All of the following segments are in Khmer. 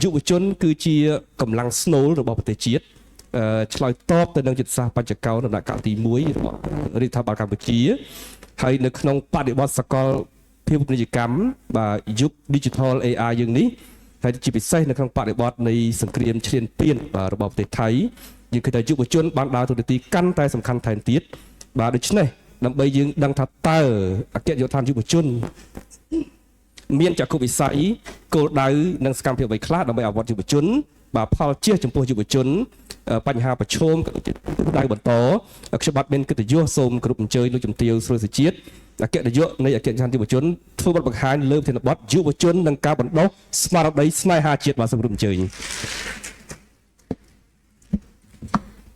យុវជនគឺជាកម្លាំងស្នូលរបស់ប្រទេសជាតិឆ្លើយតបទៅនឹងយុទ្ធសាស្ត្របញ្ចកោដំណាក់កាលទី1របស់រដ្ឋាភិបាលកម្ពុជាហើយនៅក្នុងបដិបត្តិសកលភាពពាណិជ្ជកម្មបាទយុគ Digital AI យើងនេះហើយជាពិសេសនៅក្នុងបដិបត្តិនៃសង្គ្រាមឈ្លានពានរបស់ប្រទេសថៃយើងឃើញថាយុវជនបានដើរតួនាទីកាន់តែសំខាន់ថែមទៀតបាទដូច្នេះដើម្បីយើងដឹងថាតើអគ្គនាយកដ្ឋានយុវជនមានចក្ខុវិស័យគោលដៅនិងសកម្មភាពអ្វីខ្លះដើម្បីអភិវឌ្ឍយុវជនបាទផលជាចំពោះយុវជនបញ្ហាប្រឈមដៅបន្តខ្ញុំបាទមានកិត្តិយសសូមគ្រប់អញ្ជើញលោកជំទាវស្រួយសុជាតិអគ្គនាយកនៃអគ្គនាយកយុវជនធ្វើបទបង្ហាញលើប្រធានបទយុវជននិងការបណ្ដុះស្មារតីស្នេហាជាតិបាទសូមគ្រប់អញ្ជើញ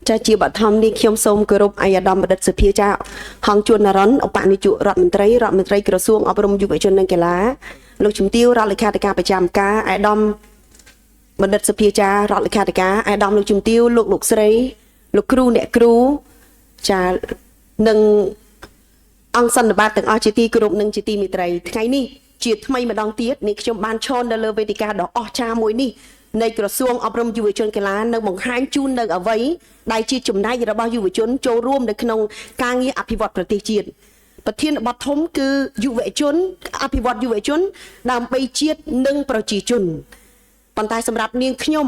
ចាជាបឋមនេះខ្ញុំសូមគោរពអាយដាមបណ្ឌិតសុភាចាហងជួននរ៉ុនឧបនាយករដ្ឋមន្ត្រីក្រសួងអប់រំយុវជននិងកីឡាលោកជំទាវរដ្ឋលេខាធិការប្រចាំការអាយដាមបណ្ឌិតសុភាចារដ្ឋលេខាធិការអាយដាមលោកជំទាវលោកស្រីលោកគ្រូអ្នកគ្រូចានិងអង្គសន្និបាតទាំងអស់ជាទីគោរពនិងជាទីមេត្រីថ្ងៃនេះជាថ្មីម្ដងទៀតនេះខ្ញុំបានឈរនៅលើវេទិកាដ៏អស្ចារ្យមួយនេះនៃក្រសួងអប់រំយុវជនកីឡានៅបង្ហាញជូននៅអ្វីដែលជាចំណែករបស់យុវជនចូលរួមនៅក្នុងការងារអភិវឌ្ឍប្រទេសជាតិប្រធានបទធំគឺយុវជនអភិវឌ្ឍយុវជនដើម្បីជាតិនិងប្រជាជនប៉ុន្តែសម្រាប់នាងខ្ញុំ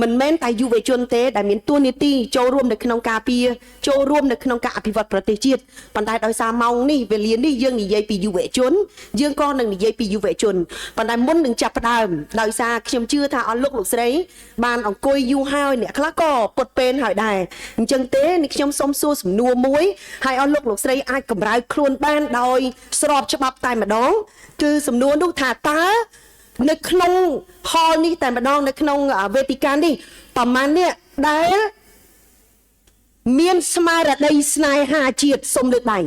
មិនមែនតែយុវជនទេដែលមានតួនាទីចូលរួមនៅក្នុងការពារចូលរួមនៅក្នុងការអភិវឌ្ឍប្រទេសជាតិប៉ុន្តែដោយសារម៉ោងនេះវេលានេះយើងនិយាយពីយុវជនយើងក៏នឹងនិយាយពីយុវជនប៉ុន្តែមុននឹងចាប់ផ្ដើមដោយសារខ្ញុំជឿថាអស់លោកស្រីបានអង្គុយយូរហើយអ្នកខ្លះក៏ពុតពេលហើយដែរអញ្ចឹងទេនេះខ្ញុំសូមសួរសំណួរមួយហើយអស់លោកស្រីអាចកម្រើកខ្លួនបានដោយស្របច្បាប់តែម្ដងគឺសំណួរនោះថាតើនៅក្នុងហលនេះតែម្ដងនៅក្នុងវេទិកានេះប្រហែលនេះដែលមានស្មារតីស្នេហាជាតិសូមលើកដៃ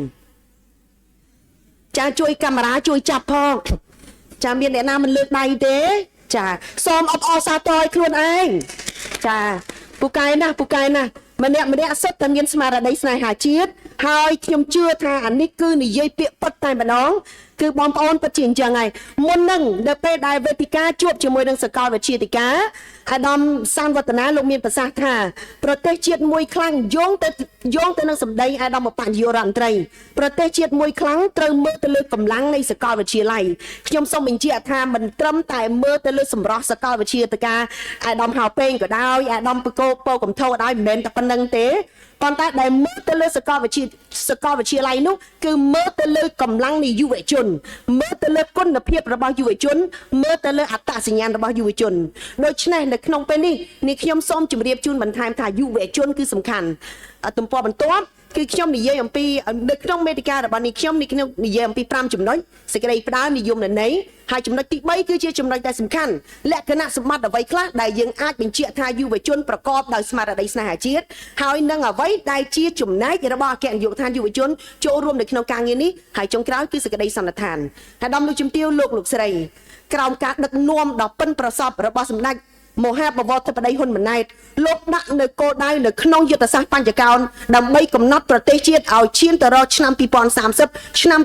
ចាជួយកាមេរ៉ាជួយចាប់ផងចាមានអ្នកណាមិនលើកដៃទេចាសូមអបអរសាទរឲ្យខ្លួនឯងចាពូកែណាម្នាក់សុទ្ធតែមានស្មារតីស្នេហាជាតិហើយខ្ញុំជឿថាអានេះគឺនិយាយពាក្យពិតតែម្ដងគឺបងប្អូនពិតជាអញ្ចឹងហើយមុននឹងដល់ពេលដែលវេទិកាជួបជាមួយនឹងសាកលវិទ្យាធិការអាដាមសានវឌ្ឍនាលោកមានប្រសាសន៍ថាប្រទេសជាតិមួយខ្លាំងយោងទៅនឹងសម្ដីអាដាមបញ្ញារដ្ឋមន្ត្រីប្រទេសជាតិមួយខ្លាំងត្រូវមើលទៅលើកម្លាំងនៃសាកលវិទ្យាល័យខ្ញុំសូមបញ្ជាក់ថាមិនត្រឹមតែមើលទៅលើសម្រស់សាកលវិទ្យាធិការអាដាមហៅពេងក៏ដោយអាដាមបកោពោកំធោក៏ដោយមិនមែនតែប៉ុណ្្នឹងទេប៉ុន្តែដែលមើលទៅលើសាកលវិទ្យាល័យនោះគឺមើលទៅលើកម្លាំងនៃយុវជនមើលទៅលើគុណភាពរបស់យុវជនមើលទៅលើអត្តសញ្ញាណរបស់យុវជនដូច្នេះនៅក្នុងពេលនេះខ្ញុំសូមជម្រាបជូនបន្ថែមថាយុវជនគឺសំខាន់ទំព័របន្ទាប់គឺខ្ញុំនិយាយអំពីនៅក្នុងមេតិការបស់នេះខ្ញុំនិយាយអំពី5ចំណុចសេចក្តីផ្ដើមនិយមន័យហើយចំណុចទី3គឺជាចំណុចដែលសំខាន់លក្ខណៈសម្បត្តិអ្វីខ្លះដែលយើងអាចបញ្ជាក់ថាយុវជនប្រកបដោយស្មារតីស្នេហាជាតិហើយនឹងអ្វីដែលជាចំណែករបស់អគ្គនាយកដ្ឋានយុវជនចូលរួមនៅក្នុងការងារនេះហើយចុងក្រោយគឺសេចក្តីសន្និដ្ឋានហើយដំលោកជំទាវលោកស្រីក្រោមការដឹកនាំដ៏ប៉ិនប្រសប់របស់សម្ដេចមហាបវរធិបតីហ៊ុនម៉ាណែតលោកដាក់នៅគោលដៅនៅក្នុងយុទ្ធសាស្ត្របញ្ចកោណដើម្បីកំណត់ប្រទេសជាតិឲ្យឈានទៅរកឆ្នាំ2030ឆ្នាំ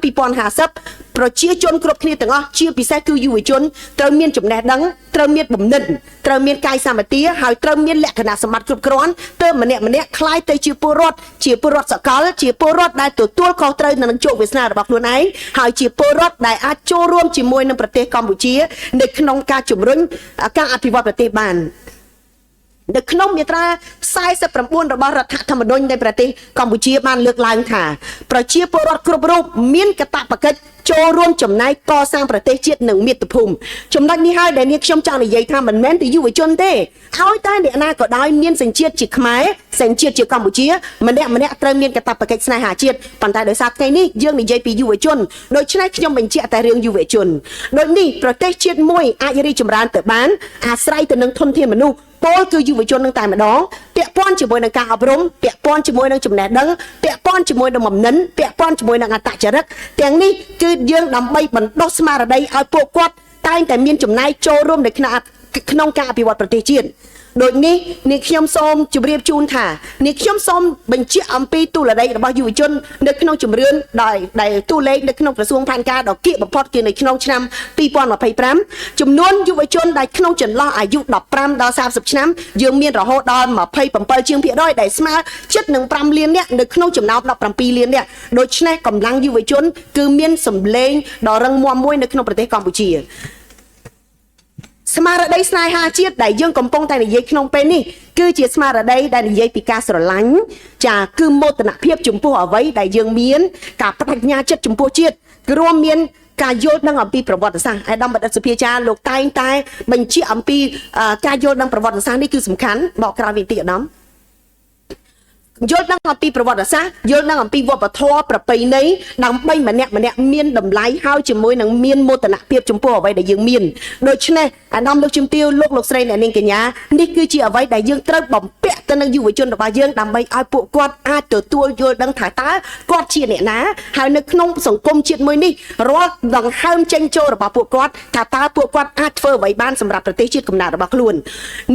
2050ប្រជាជនគ្រប់គ្នាទាំងអស់ជាពិសេសគឺយុវជនត្រូវមានចំណេះដឹងត្រូវមានបំណិនត្រូវមានកាយសម្បទាហើយត្រូវមានលក្ខណៈសម្បត្តិគ្រប់គ្រាន់ទើបម្នាក់คล้ายទៅជាពលរដ្ឋសកលជាពលរដ្ឋដែលទទួលខុសត្រូវនឹងជោគវាសនារបស់ខ្លួនឯងហើយជាពលរដ្ឋដែលអាចចូលរួមជាមួយនឹងប្រទេសកម្ពុជានៅក្នុងការជំរុញការអភិវឌ្ឍប្រទេសបាននៅក្នុងមាត្រា49របស់រដ្ឋធម្មនុញ្ញនៃប្រទេសកម្ពុជាបានលើកឡើងថាប្រជាពលរដ្ឋគ្រប់រូបមានកាតព្វកិច្ចចូលរួមចំណែកកសាងប្រទេសជាតិនិងមាតុភូមិចំណុចនេះហើយដែលនេះខ្ញុំចង់និយាយថាមិនមែនតែយុវជនទេឲ្យតែអ្នកណាក៏ដោយមានសញ្ជាតិជាខ្មែរសញ្ជាតិជាកម្ពុជាម្នាក់ត្រូវមានកាតព្វកិច្ចស្នេហាជាតិប៉ុន្តែដោយសារថ្ងៃនេះយើងនិយាយពីយុវជនដូច្នេះខ្ញុំបញ្ជាក់តែរឿងយុវជនដូចនេះប្រទេសជាតិមួយអាចរីកចម្រើនទៅបានអាស្រ័យទៅនឹងធនធានមនុស្សពលគឺយុវជននឹងតែម្ដងពាក់ព័ន្ធជាមួយនឹងការអប់រំពាក់ព័ន្ធជាមួយនឹងចំណេះដឹងពាក់ព័ន្ធជាមួយនឹងបំណិនពាក់ព័ន្ធជាមួយនឹងអត្តចរិតទាំងនេះគឺយើងដើម្បីបណ្ដុះស្មារតីឲ្យពួកគាត់តែងតែមានចំណែកចូលរួមនៅក្នុង ក្នុងការអភិវឌ្ឍប្រទេសជាតិដូចនេះនាងខ្ញុំសូមជម្រាបជូនថានាងខ្ញុំសូមបញ្ជាក់អំពីទូលដីរបស់យុវជននៅក្នុងជំរឿនដែលទូលេខនៅក្នុងក្រសួងផែនការដ៏គៀកបំផុតគឺនៅក្នុងឆ្នាំ2025ចំនួនយុវជនដែលក្នុងចន្លោះអាយុ15ដល់30ឆ្នាំយើងមានរហូតដល់27%ដែលស្មើជិតនឹង5លាននាក់នៅក្នុងចំណោម17លាននាក់ដូច្នេះកម្លាំងយុវជនគឺមានសម្លេងដ៏រឹងមាំមួយនៅក្នុងប្រទេសកម្ពុជាស្មារតីស្នេហាជាតិដែលយើងកំពុងតែនិយាយក្នុងពេលនេះគឺជាស្មារតីដែលនិយាយពីការស្រឡាញ់ចាគឺមោទនភាពចំពោះអ្វីដែលយើងមានការបដិញ្ញាចិត្តចំពោះជាតិគឺរួមមានការយល់ដឹងអំពីប្រវត្តិសាស្ត្រអាដាមបណ្ឌិតសុភាចារលោកតែងតែបញ្ជាក់អំពីការយល់ដឹងប្រវត្តិសាស្ត្រនេះគឺសំខាន់បកក្រោយវិញតិចអាដាមយល់ដឹងអំពីប្រវត្តិសាស្ត្រយល់ដឹងអំពីវប្បធម៌ប្រពៃណីដើម្បីម្នាក់មានតម្លៃហើយជាមួយនឹងមានមោទនភាពចំពោះអ្វីដែលយើងមានដូច្នេះអាដាមលោកជំទាវលោកស្រីអ្នកនាងកញ្ញានេះគឺជាអ្វីដែលយើងត្រូវបំពាក់ទៅនឹងយុវជនរបស់យើងដើម្បីឲ្យពួកគាត់អាចទទួលយល់ដឹងថាតើគាត់ជាអ្នកណាហើយនៅក្នុងសង្គមជាតិមួយនេះរាល់ដង្ហើមចេញចូលរបស់ពួកគាត់ថាតើពួកគាត់អាចធ្វើអ្វីបានសម្រាប់ប្រទេសជាតិកំណើតរបស់ខ្លួន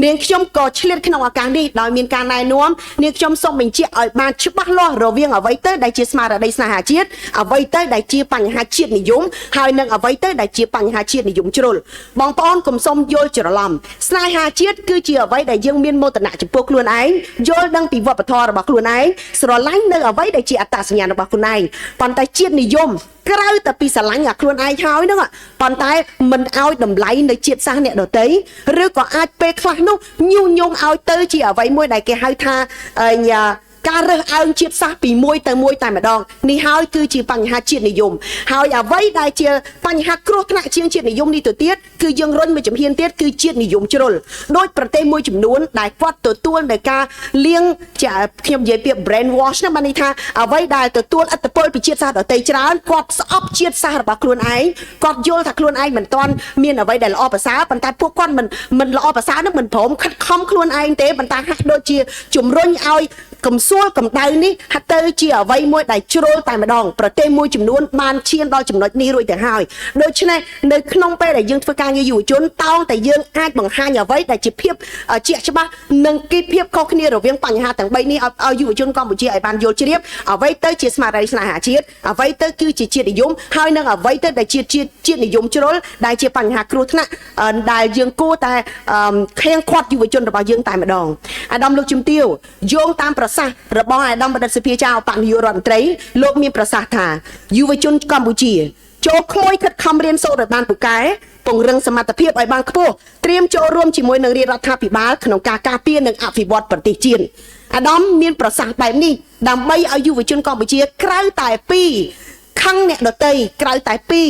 នាងខ្ញុំក៏ឆ្លៀតក្នុងឱកាសនេះដោយមានការណែនាំនាងខ្ញុំសូមបញ្ជាក់ឲ្យបានច្បាស់លាស់រវាងអ្វីទៅដែលជាស្មារតីស្នេហាជាតិអ្វីទៅដែលជាបញ្ហាជាតិនិយមហើយនឹងអ្វីទៅដែលជាបញ្ហាជាតិនិយមជ្រុលបងប្អូនកុំសូមយល់ច្រឡំស្នេហាជាតិគឺជាអ្វីដែលយើងមានមោទនៈចំពោះខ្លួនឯងយល់ដឹងពីវប្បធម៌របស់ខ្លួនឯងស្រឡាញ់នៅអ្វីដែលជាអត្តសញ្ញាណរបស់ខ្លួនឯងប៉ុន្តែជាតិនិយមក្រៅតែពីស្រឡាញ់អាខ្លួនឯងហើយហ្នឹងប៉ុន្តែមិនឲ្យតម្លៃនៅជាតិសាសន៍អ្នកដទៃឬក៏អាចពេលខ្លះនោះញុះញង់ឲ្យទៅជាអ្វីមួយដែលគេហៅថាការរើសអើងជាតិសាសន៍ពីមួយទៅមួយតែម្ដងនេះហើយគឺជាបញ្ហាជាតិនិយមហើយអ្វីដែលជាបញ្ហាគ្រោះថ្នាក់ជាងជាតិនិយមនេះទៅទៀតគឺយើងរុញមួយជំហានទៀតគឺជាតិនិយមជ្រុលដោយប្រទេសមួយចំនួនដែលគាត់ទទួលនៅការលៀងខ្ញុំនិយាយពាក្យ brain wash ណាបានន័យថាអ្វីដែលទទួលឥទ្ធិពលពីជាតិសាសន៍ដទៃច្រើនគាត់ស្អប់ជាតិសាសន៍របស់ខ្លួនឯងគាត់យល់ថាខ្លួនឯងមិនទាន់មានអ្វីដែលល្អប្រសើរប៉ុន្តែពួកគាត់មិនល្អប្រសើរនឹងមិនព្រមខិតខំខ្លួនឯងទេប៉ុន្តែហាក់ដូចជាជំរុញឲ្យកំសួលកម្ដៅនេះហាក់ទៅជាអ្វីមួយដែលជ្រុលតែម្ដងប្រទេសមួយចំនួនបានឈានដល់ចំណុចនេះរួចទៅហើយដូច្នេះនៅក្នុងពេលដែលយើងធ្វើការងារយុវជនតោងតែយើងអាចបង្ហាញអ្វីដែលជាភាពជាក់ច្បាស់និងគិតភាពខុសគ្នារវាងបញ្ហាទាំង3នេះឲ្យយុវជនកម្ពុជាឲ្យបានយល់ជ្រាបអ្វីទៅជាស្មារតីស្នេហាជាតិអ្វីទៅគឺជាជាតិនិយមហើយនឹងអ្វីទៅដែលជាជាតិនិយមជ្រុលដែលជាបញ្ហាគ្រោះថ្នាក់ដែលយើងគួរតែខៀងខាត់យុវជនរបស់យើងតែម្ដងអាដាមលោកជំទាវយោងតាមប្រសាសន៍របស់អាដាមបណ្ឌិតសុភាចារឧបនាយករដ្ឋមន្ត្រីលោកមានប្រសាសន៍ថាយុវជនកម្ពុជាចូលក្មួយខិតខំរៀនសូត្រឲ្យបានពូកែពង្រឹងសមត្ថភាពឲ្យបានខ្ពស់ត្រៀមចូលរួមជាមួយនឹងរាជរដ្ឋាភិបាលក្នុងការការពារនិងអភិវឌ្ឍប្រទេសជាតិអាដាមមានប្រសាសន៍បែបនេះដើម្បីឲ្យយុវជនកម្ពុជាក្រៅតែពីខឹងអ្នកដតីក្រៅតែពី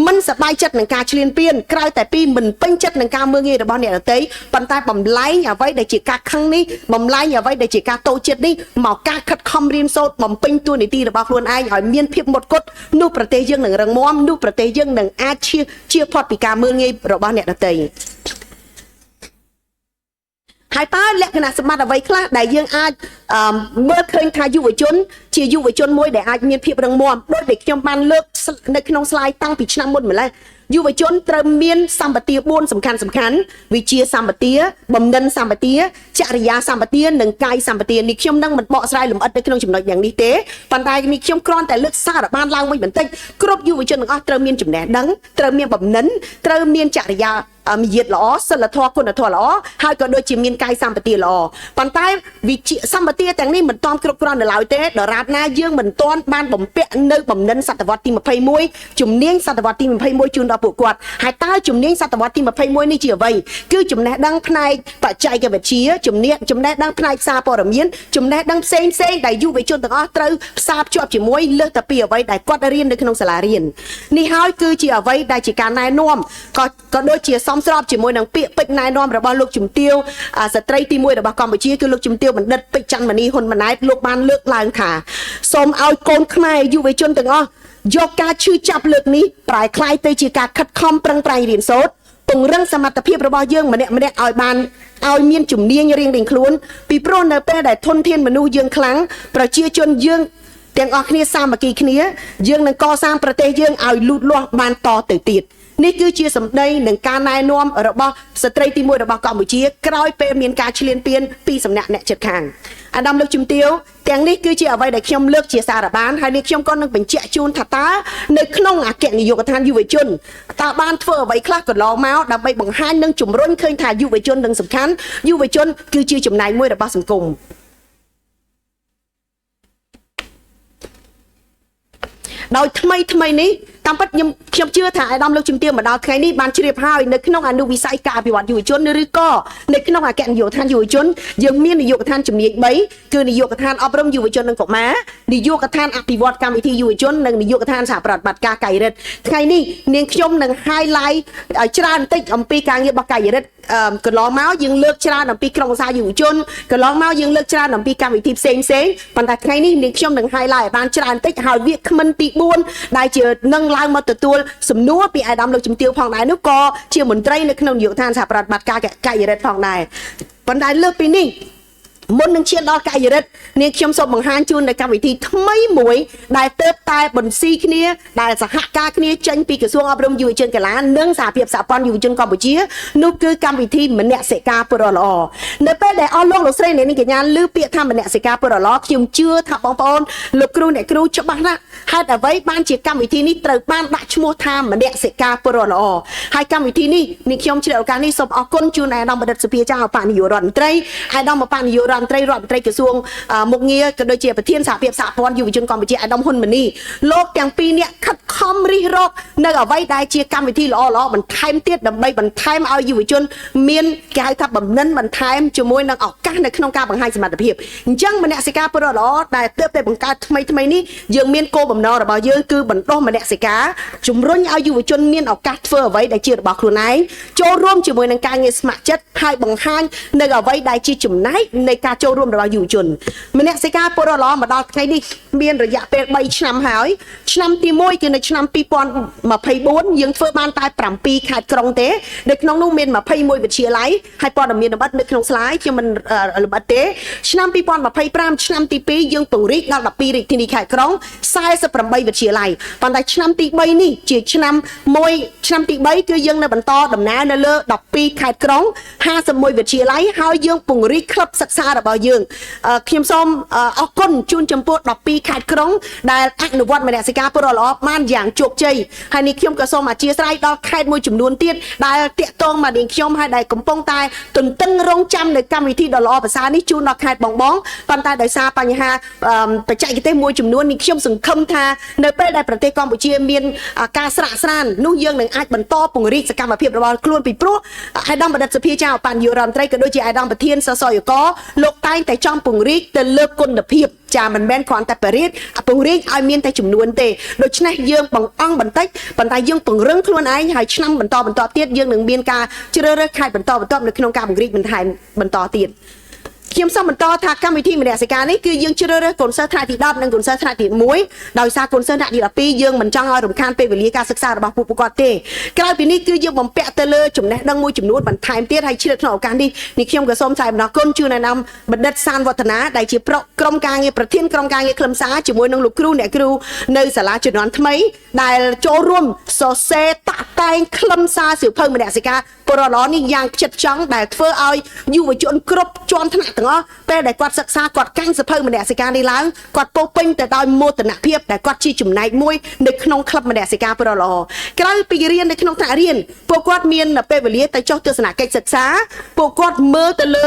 មិនសប្បាយចិត្តនឹងការឈ្លានពានក្រៅតែពីមិនពេញចិត្តនឹងការមើលងាយរបស់អ្នកដតីប៉ុន្តែបំលែងអ្វីដែលជាការខឹងនេះបំលែងអ្វីដែលជាការតូចចិត្តនេះមកការខិតខំរៀនសូត្របំពេញតួនាទីរបស់ខ្លួនឯងឲ្យមានភាពមុតគត់នោះប្រទេសយើងនឹងរឹងមាំនោះប្រទេសយើងនឹងអាចជៀសផុតពីការមើលងាយរបស់អ្នកដតីហើយតើលក្ខណៈសម្បត្តិអ្វីខ្លះដែលយើងអាចមើលឃើញថាយុវជនជាយុវជនមួយដែលអាចមានភាពរឹងមាំដូចដែលខ្ញុំបានលើកនៅក្នុង slide តាំងពីឆ្នាំមុនម្ល៉េះយុវជនត្រូវមានសម្បទា4សំខាន់វិជាសម្បទាបំណិនសម្បទាចរិយាសម្បទានិងកាយសម្បទានេះខ្ញុំនឹងមិនបកស្រាយលម្អិតនៅក្នុងចំណុចយ៉ាងនេះទេប៉ុន្តែនេះខ្ញុំគ្រាន់តែលើកសារបានឡើងវិញបន្តិចគ្រប់យុវជនទាំងអស់ត្រូវមានចំណេះដឹងត្រូវមានបំណិនត្រូវមានចរិយាមាយាទល្អសិលធម៌គុណធម៌ល្អហើយក៏ដូចជាមានកាយសម្បទាល្អប៉ុន្តែវិជាសម្បទាទាំងនេះមិនទាន់គ្រប់គ្រាន់នៅឡើយទេដរាបណាយើងមិនទាន់បានបំពាក់នៅបំណិនសតវត្សទី21ជំនាញសតវត្សទី21ជូនដល់ពួកគាត់ហើយតើជំនាញសតវត្សទី21នេះជាអ្វីគឺចំណេះដឹងផ្នែកបច្ចេកវិទ្យាចំណេះដឹងផ្នែកសារព័ត៌មានចំណេះដឹងផ្សេងដែលយុវជនទាំងអស់ត្រូវផ្សារភ្ជាប់ជាមួយលើសតែពីអ្វីដែលគាត់រៀននៅក្នុងសាលារៀននេះហើយគឺជាអ្វីដែលជាការណែនាំក៏ដូចជាសមស្របជាមួយនឹងពាក្យពេចន៍ណែនាំរបស់លោកជំទាវស្ត្រីទី1របស់កម្ពុជាគឺលោកជំទាវបណ្ឌិតពេជ្រច័ន្ទមនីហ៊ុនម៉ាណែតលោកបានលើកឡើងថាសូមឲ្យកូនខ្មែរយុវជនទាំងអស់យកការឈឺចាប់លើកនេះប្រែក្លាយទៅជាការខិតខំប្រឹងប្រែងរៀនសូត្រពង្រឹងសមត្ថភាពរបស់យើងម្នាក់ឲ្យមានជំនាញរៀងៗខ្លួនពីព្រោះនៅពេលដែលធនធានមនុស្សយើងខ្លាំងប្រជាជនយើងទាំងអស់គ្នាសាមគ្គីគ្នាយើងនឹងកសាងប្រទេសយើងឲ្យលូតលាស់បានតទៅទៀត នេះគឺជាសម្ដីនឹងការណែនាំរបស់ស្ត្រីទី1របស់កម្ពុជាក្រោយពេលមានការឈ្លានពានពីសំណាក់អ្នកជិតខាងអាដាមលោកជំទាវទាំងនេះគឺជាអ្វីដែលខ្ញុំលើកជាសារបានហើយនេះខ្ញុំក៏នឹងបញ្ជាក់ជូនថាតើនៅក្នុងអគ្គនាយកដ្ឋានយុវជនតើបានធ្វើអ្វីខ្លះកន្លងមកដើម្បីបង្ហាញនិងជំរុញឃើញថាយុវជននឹងសំខាន់យុវជនគឺជាចំណែកមួយរបស់សង្គមដោយថ្មីនេះតាមពិតខ្ញុំជឿថាអាដាមលោកជំទាវមកដល់ថ្ងៃនេះបានជ្រាបហើយនៅក្នុងអនុវិស័យការអភិវឌ្ឍយុវជនឬក៏នៅក្នុងអគ្គនាយកដ្ឋានយុវជនយើងមាននាយកដ្ឋានជំនាញ3គឺនាយកដ្ឋានអប់រំយុវជននិងកុមារនាយកដ្ឋានអភិវឌ្ឍកម្មវិធីយុវជននិងនាយកដ្ឋានសហប្រតិបត្តិការកាយរិទ្ធថ្ងៃនេះនាងខ្ញុំនឹង highlight ច្រើនបន្តិចអំពីការងាររបស់កាយរិទ្ធកន្លងមកយើងលើកច្រើនអំពីក្រុមឧស្សាហយុវជនកន្លងមកយើងលើកច្រើនអំពីកម្មវិធីផ្សេងប៉ុន្តែថ្ងៃនេះនាងខ្ញុំនឹង highlight ឲ្យបានច្រើនបន្តិចហើយវាគ្មិនទី4ដែលជានឹងឡើងមកទទួលសំណួរពីអាដាមលោកជំទាវផងដែរនោះក៏ជាមន្ត្រីនៅក្នុងនាយកដ្ឋានសហប្រតិបត្តិការកាយរិទ្ធផងដែរប៉ុន្តែលើកពីនេះមុននឹងឈានដល់កាយរិទ្ធនាងខ្ញុំសូមបង្ហាញជូននៅកម្មវិធីថ្មីមួយដែលទើបតែបន្ស៊ីគ្នាដែលសហការគ្នាចេញពីក្រសួងអប់រំយុវជនកីឡានិងសហភាពសហព័ន្ធយុវជនកម្ពុជានោះគឺកម្មវិធីមនសិការពលរដ្ឋល្អនៅពេលដែលអស់លោកស្រីអ្នកនាងកញ្ញាឮពាក្យថាមនសិការពលរដ្ឋល្អខ្ញុំជឿថាបងប្អូនលោកគ្រូអ្នកគ្រូច្បាស់ណាស់ហេតុអ្វីបានជាកម្មវិធីនេះត្រូវបានដាក់ឈ្មោះថាមនសិការពលរដ្ឋល្អហើយកម្មវិធីនេះនាងខ្ញុំជ្រាបឱកាសនេះសូមអរគុណជូនអាដាមបណ្ឌិតសុភាចាអបនាយករដ្ឋមន្ត្រីអាដាមអបនាយករដ្ឋមន្ត្រីក្រសួងមុខងារក៏ដូចជាប្រធានសហភាពសហព័ន្ធយុវជនកម្ពុជាអាដាមហ៊ុនម៉ាណីលោកទាំងពីរនាក់ខិតខំរិះរកនៅអ្វីដែលជាកម្មវិធីល្អបន្ថែមទៀតដើម្បីបន្ថែមឲ្យយុវជនមានគេហៅថាបំណិនបន្ថែមជាមួយនឹងឱកាសនៅក្នុងការបង្ហាញសមត្ថភាពអញ្ចឹងមនសិការពលរដ្ឋល្អដែលទើបតែបង្កើតថ្មីនេះយើងមានគោលបំណងរបស់យើងគឺបណ្ដុះមនសិការជំរុញឲ្យយុវជនមានឱកាសធ្វើអ្វីដែលជារបស់ខ្លួនឯងចូលរួមជាមួយនឹងការងារស្ម័គ្រចិត្តហើយបង្ហាញនៅអ្វីដែលជាចំណែកនៃការចូលរួមរបស់យុវជនមនសិការពលរដ្ឋល្អមកដល់ថ្ងៃនេះមានរយៈពេល3ឆ្នាំហើយឆ្នាំទី1គឺនៅឆ្នាំ2024យើងធ្វើបានតែ7ខេត្តក្រុងទេនៅក្នុងនោះមាន21វិទ្យាល័យហើយព័ត៌មានលម្អិតនៅក្នុង slide ខ្ញុំមិនលម្អិតទេឆ្នាំ2025ឆ្នាំទី2យើងពង្រីកដល់12រាជធានីខេត្តក្រុង48វិទ្យាល័យប៉ុន្តែឆ្នាំទី3នេះជាឆ្នាំទី3គឺយើងនៅបន្តដំណើរនៅលើ12ខេត្តក្រុង51វិទ្យាល័យហើយយើងពង្រីកក្លឹបសិក្សារបស់យើងខ្ញុំសូមអរគុណជូនចំពោះ12ខេត្តក្រុងដែលអនុវត្តមនសិការពលរដ្ឋល្អបានយ៉ាងជោគជ័យហើយនេះខ្ញុំក៏សូមអធិស្ឋានដល់ខេត្តមួយចំនួនទៀតដែលតាក់ទងមកនាងខ្ញុំហើយដែលកំពុងតែទន្ទឹងរង់ចាំនៅកម្មវិធីដ៏ល្អប្រសើរនេះជូនដល់ខេត្តបងប៉ុន្តែដោយសារបញ្ហាបច្ចេកទេសមួយចំនួននេះខ្ញុំសង្ឃឹមថានៅពេលដែលប្រទេសកម្ពុជាមានការស្រាកស្រាននោះយើងនឹងអាចបន្តពង្រីកសកម្មភាពរបស់ខ្លួនពីព្រោះអាដាមបណ្ឌិតសុភាចាអបញ្ញរដ្ឋមន្ត្រីក៏ដូចជាអាដាមប្រធានសសយកលោកតែងតែចង់ពង្រីកទៅលើគុណភាពចាមិនមែនគ្រាន់តែបរិយាពង្រីកឲ្យមានតែចំនួនទេដូច្នេះយើងបង្អង់បន្តិចប៉ុន្តែយើងពង្រឹងខ្លួនឯងហើយឆ្នាំបន្តទៀតយើងនឹងមានការជ្រើសរើសខេត្តបន្តនៅក្នុងការពង្រីកបន្ថែមបន្តទៀតខ្ញុំសូមបន្តថាកម្មវិធីមនសិការនេះគឺយើងជ្រើសរើសកូនសិស្សថ្នាក់ទី10និងកូនសិស្សថ្នាក់ទី1ដោយសារកូនសិស្សថ្នាក់ទី12យើងមិនចង់ឲ្យរំខានពេលវេលាការសិក្សារបស់ពួកគាត់ទេក្រៅពីនេះគឺយើងបំពាក់ទៅលើចំណេះដឹងមួយចំនួនបន្ថែមទៀតហើយជ្រាបក្នុងឱកាសនេះខ្ញុំក៏សូមថ្លែងអំណរគុណជូនអាដាមបណ្ឌិតសានវឌ្ឍនាដែលជាក្រុមការងារប្រធានក្រុមការងារខ្លឹមសារជាមួយនឹងលោកគ្រូអ្នកគ្រូនៅសាលាជំនាន់ថ្មីដែលចូលរួមសរសេរតាក់តែងខ្លឹមសារសៀវភៅមនសិការពលរដ្ឋល្អនេះយ៉ាងចិត្តចង់ដែលធ្វើឲ្យយុវជនគ្រប់ជាន់ថ្នាក់ទាំងអស់ពេលដែលគាត់សិក្សាគាត់កាន់សៀវភៅមនសិការនេះឡើងគាត់ពោពេញទៅដោយមោទនភាពដែលគាត់ជាចំណែកមួយនៅក្នុងក្លឹបមនសិការពលរដ្ឋល្អក្រៅពីរៀននៅក្នុងថ្នាក់រៀនពួកគាត់មានពេលវេលាទៅចុះទស្សនកិច្ចសិក្សាពួកគាត់មើលទៅលើ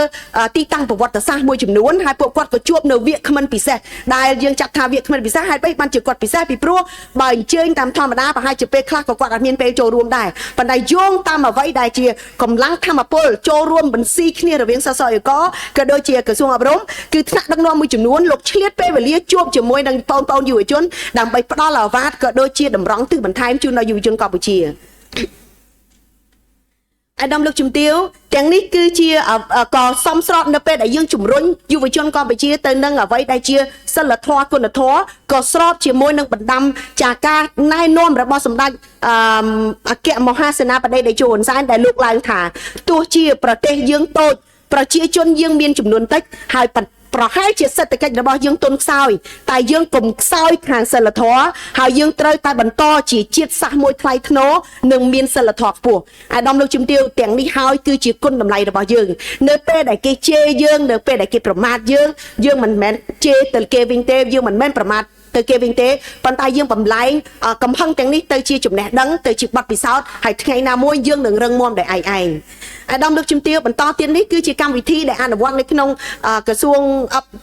ទីតាំងប្រវត្តិសាស្ត្រមួយចំនួនហើយពួកគាត់ក៏ជួបនៅវាគ្មិនពិសេសដែលយើងចាត់ថាវាគ្មិនពិសេសហើយបានជាគាត់ពិសេសពីព្រោះបើអញ្ជើញតាមធម្មតាប្រហែលជាពេលខ្លះក៏គាត់អត់មានពេលចូលរួមដែរប៉ុន្តែយោងតាមអ្វីដែលជាកម្លាំងធម្មពលចូលរួមបន្ស៊ីគ្នារវាងសសយកក៏ដូចជាក្រសួងអប់រំគឺថ្នាក់ដឹកនាំមួយចំនួនលោកឆ្លៀតពេលវេលាជួបជាមួយនឹងបងប្អូនយុវជនដើម្បីផ្ដល់ឱវាទក៏ដូចជាតម្រង់ទិសបន្ថែមជូនដល់យុវជនកម្ពុជាអាដាមលោកជំទាវទាំងនេះគឺជាក៏សមស្របនៅពេលដែលយើងជំរុញយុវជនកម្ពុជាទៅនឹងអ្វីដែលជាសិលធម៌គុណធម៌ក៏ស្របជាមួយនឹងបណ្ដាំចាការណែនាំរបស់សម្ដេចអគ្គមហាសេនាបតីតេជោហ៊ុនសែនដែលលោកឡើងថាទោះជាប្រទេសយើងតូចប្រជាជនយើងមានចំនួនតិចហើយ ប្រហែលជាសេដ្ឋកិច្ចរបស់យើងទុនខ្សោយតែយើងកុំខ្សោយខាងសិលធម៌ហើយយើងត្រូវតែបន្តជាជាតិសាសន៍មួយថ្លៃថ្នូរនិងមានសិលធម៌ខ្ពស់អាដាមលោកជំទាវទាំងនេះហើយគឺជាគុណតម្លៃរបស់យើងនៅពេលដែលគេជេរយើងនៅពេលដែលគេប្រមាថយើងមិនមែនជេរទៅគេវិញទេយើងមិនមែនប្រមាថទៅគេវិញទេប៉ុន្តែយើងបំលែងកំហឹងទាំងនេះទៅជាចំណេះដឹងទៅជាបទពិសោធន៍ហើយថ្ងៃណាមួយយើងនឹងរឹងមាំដោយឯងអាដាមលោកជំទាវបន្តទៀតនេះគឺជាកម្មវិធីដែលអនុវត្តនៅក្នុងក្រសួង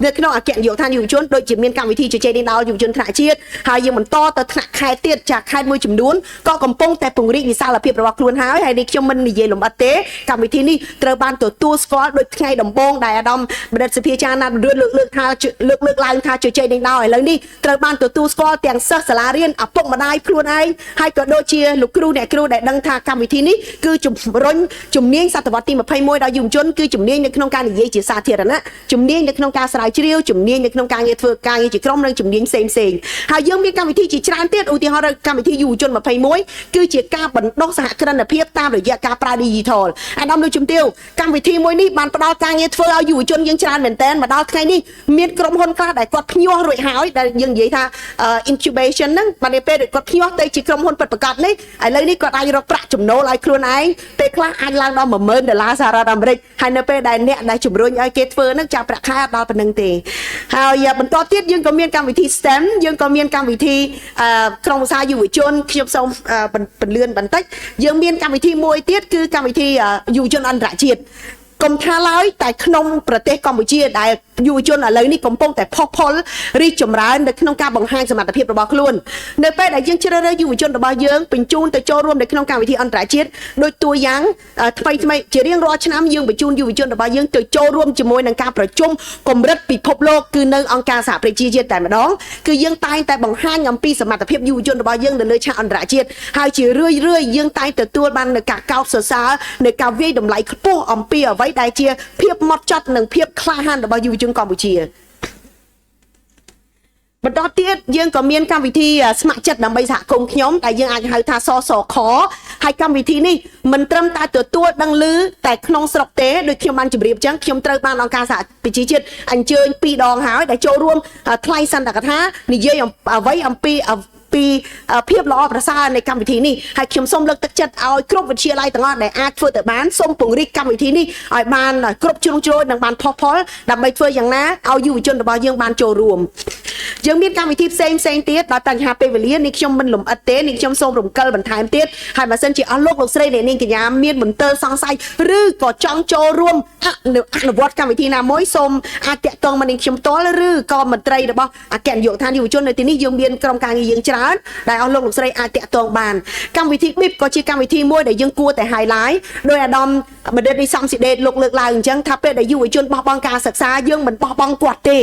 នៅក្នុងអគ្គនាយកដ្ឋានយុវជនដូចជាមានកម្មវិធីជជែកដេញដោលយុវជនថ្នាក់ជាតិហើយយើងបន្តទៅថ្នាក់ខេត្តទៀតចាខេត្តមួយចំនួនក៏កំពុងតែពង្រីកវិសាលភាពរបស់ខ្លួនហើយនេះខ្ញុំមិននិយាយលម្អិតទេកម្មវិធីនេះត្រូវបានទទួលស្គាល់ដោយថ្ងៃដំបូងដែលអាដាមបណ្ឌិតសុភាចារណាត់រឿនលើកឡើងថាជជែកដេញដោលឥឡូវនេះត្រូវបានទទួលស្គាល់ទាំងសិស្សសាលារៀនឪពុកម្ដាយខ្លួនឯងហើយក៏ដូចជាលោកគ្រូអ្នកគ្រូដែលដឹងថាកម្មវិធីនេះគឺជំរុញជំនាញសតវត្សទី21ដល់យុវជនគឺជំនាញនៅក្នុងការនិយាយជាសាធារណៈជំនាញនៅក្នុងការស្រាវជ្រាវជំនាញនៅក្នុងការងារធ្វើការងារជាក្រុមនិងជំនាញផ្សេងហើយយើងមានកម្មវិធីជាច្រើនទៀតឧទាហរណ៍កម្មវិធីយុវជន21គឺជាការបណ្ដុះសហគ្រិនភាពតាមរយៈការប្រើ digital អាដាមលោកជំទាវកម្មវិធីមួយនេះបានផ្ដល់ការងារធ្វើឲ្យយុវជនយើងច្រើនមែនទែនមកដល់ថ្ងៃនេះមានក្រុមហ៊ុនខ្លះដែលគាត់ភ្ញាស់រួចហើយដែលយើងនិយាយថា incubation ហ្នឹងបានពេលគាត់ភ្ញាស់ទៅជាក្រុមហ៊ុនពិតប្រាកដនេះឥឡូវនេះគាត់អាចរកប្រាក់ចំណូលឲ្យខ្លួនឯងពេលខ្លះអាចឡើងដល់$10000សហរដ្ឋអាមេរិកហើយនៅពេលដែលអ្នកដែលជំរុញឲ្យគេធ្វើហ្នឹងចាប់ប្រាក់ខែអត់ដល់ប៉ុណ្្នឹងទេហើយបន្តទៀតយើងក៏មានកម្មវិធី STEM យើងក៏មានកម្មវិធីក្រុមឧស្សាហ៍យុវជនខ្ញុំសូមពន្លឿនបន្តិចយើងមានកម្មវិធីមួយទៀតគឺកម្មវិធីយុវជនអន្តរជាតិកុំថាឡើយតែក្នុងប្រទេសកម្ពុជាដែលយុវជនឥឡូវនេះកំពុងតែផុសផុលរីកចម្រើននៅក្នុងការបង្ហាញសមត្ថភាពរបស់ខ្លួននៅពេលដែលយើងជ្រើសរើសយុវជនរបស់យើងបញ្ជូនទៅចូលរួមនៅក្នុងកម្មវិធីអន្តរជាតិដូចតួយ៉ាងថ្មីជារៀងរាល់ឆ្នាំយើងបញ្ជូនយុវជនរបស់យើងទៅចូលរួមជាមួយនឹងការប្រជុំកម្រិតពិភពលោកគឺនៅអង្គការសហប្រជាជាតិតែម្ដងគឺយើងតែងតែបង្ហាញអំពីសមត្ថភាពយុវជនរបស់យើងនៅលើឆាកអន្តរជាតិហើយជារឿយយើងតែងទទួលបាននូវការកោតសរសើរនៃការវាយតម្លៃខ្ពស់អំពីអ្វីដែលជាភាពម៉ត់ចត់និងភាពក្លាហានរបស់យុវជនកម្ពុជាបន្តទៀតយើងក៏មានកម្មវិធីស្ម័គ្រចិត្តដើម្បីសហគមន៍ខ្ញុំដែលយើងអាចហៅថាសសខហើយកម្មវិធីនេះមិនត្រឹមតែទទួលដឹងឮតែក្នុងស្រុកទេដូចខ្ញុំបានជម្រាបចឹងខ្ញុំត្រូវបានអង្គការសហប្រជាជាតិអញ្ជើញ2ដងហើយដែលចូលរួមថ្លែងសន្ទកថានិយាយអ្វីអំពីភាពល្អប្រសើរនៃកម្មវិធីនេះហើយខ្ញុំសូមលើកទឹកចិត្តឲ្យគ្រប់វិទ្យាល័យទាំងអស់ដែលអាចធ្វើទៅបានសូមពង្រីកកម្មវិធីនេះឲ្យបានគ្រប់ជ្រុងជ្រោយនិងបានផុសផុលដើម្បីធ្វើយ៉ាងណាឲ្យយុវជនរបស់យើងបានចូលរួមយើងមានកម្មវិធីផ្សេងទៀតដោយបញ្ហាពេលវេលានេះខ្ញុំមិនលំអិតទេនេះខ្ញុំសូមរំកិលបន្ថែមទៀតហើយបើសិនជាអស់លោកស្រីអ្នកនាងកញ្ញាមានមន្ទិលសង្ស័យឬក៏ចង់ចូលរួមអនុវត្តកម្មវិធីណាមួយសូមអាចតាក់ទងមកនឹងខ្ញុំផ្ទាល់ឬក៏មន្ត្រីរបស់អគ្គនាយកដ្ឋានយុវជននៅទីនេះយើងមានក្រុមការងារយើងច្រើនដែលអស់លោកស្រីអាចតាក់ទងបានកម្មវិធី BIP ក៏ជាកម្មវិធីមួយដែលយើងគួរតែ highlight ដោយអាដាមបណ្ឌិតនេះសំសិដេតលើកឡើងអញ្ចឹងថាពេលដែលយុវជនបោះបង់ការសិក្សាយើងមិនបោះបង់គាត់ទេ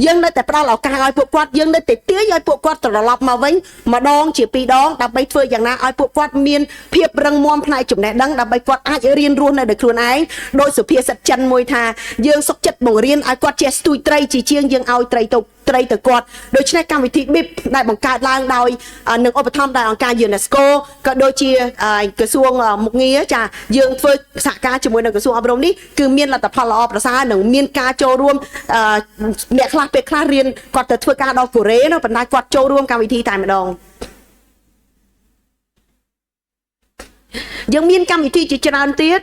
យើងនៅតែផ្ដល់ឱកាសឲ្យពួកគាត់យើងនៅតែទាញឲ្យពួកគាត់ត្រឡប់មកវិញម្ដងជា2ដងដើម្បីធ្វើយ៉ាងណាឲ្យពួកគាត់មានភាពរឹងមាំផ្នែកចំណេះដឹងដើម្បីគាត់អាចរៀនរស់នៅដោយខ្លួនឯងដោយសុភាសិតចិនមួយថាយើងសុខចិត្តបង្រៀនឲ្យគាត់ចេះស្ទូចត្រីជាជាងយើងឲ្យត្រីទៅគាត់ដូច្នេះកម្មវិធី BIP ដែលបង្កើតឡើងដោយនឹងឧបត្ថម្ភដោយអង្គការ UNESCO ក៏ដូចជាក្រសួងមុខងារចាយើងធ្វើសហការជាមួយនឹងក្រសួងអប់រំនេះគឺមានលទ្ធផលល្អប្រសើរនិងមានការចូលរួមអ្នកខ្លះពេលខ្លះរៀនគាត់ទៅធ្វើការដល់កូរ៉េណាប៉ុន្តែគាត់ចូលរួមកម្មវិធីតែម្ដងយើងមានកម្មវិធីជាច្រើនទៀត